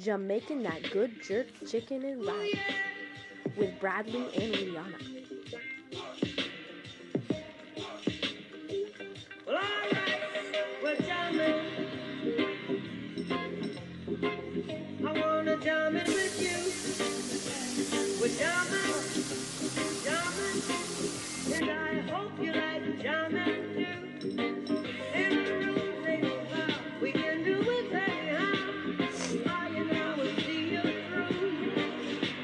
Jamaican that good jerk chicken and rice with Bradley and Rihanna. Well, alright, we're jamming. I wanna jam it with you. We're jamming, jamming, and I hope you like jamming too. In the room, they go out. We can do it anyhow. I and I will see you through.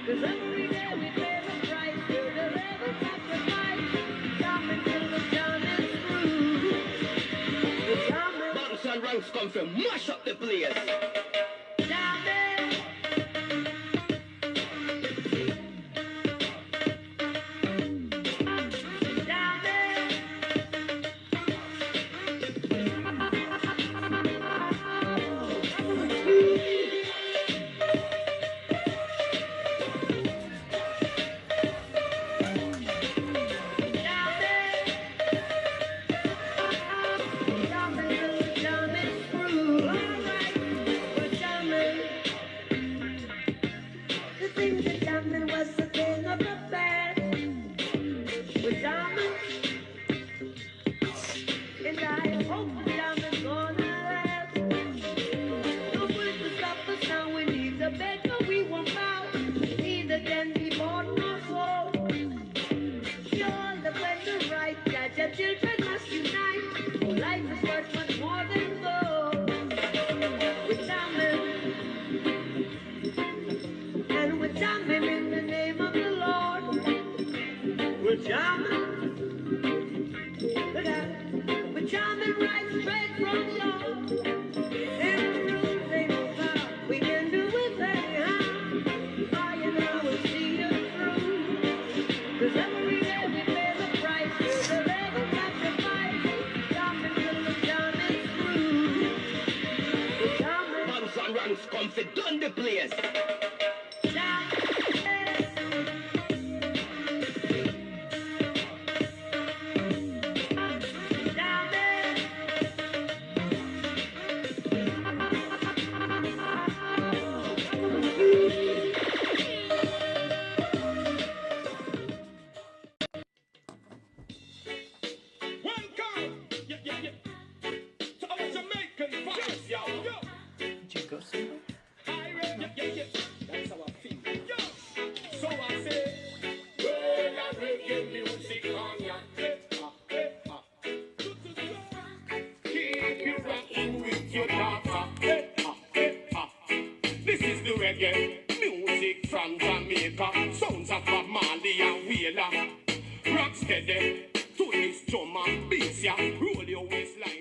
'Cause every day we pay the price. Till the level sacrifice. Jamming till the jam is through. We're jamming. Bounce and ranks come from mash up the place. Children must unite. Life is worth much more than gold. We're jamming, and we're jamming in the name of the Lord. We're jamming, we're jamming right straight from Lord. In the room they know how we can do it anyhow. I and I will see you through. 'Cause every day we pay the price. Till the level sacrifice. Jamming till the jam is through. We're jamming. Bounce and ranks come for done the place. Welcome, to our Jamaican vibes, yo. That's our thing. Yo. So I say, well, I reggae music on ya. Keep you rocking with your daughter. This is the reggae music from Jamaica. Sounds of Bob Marley and Wheeler. Rock steady to this drum and bass, ya. Roll your waist like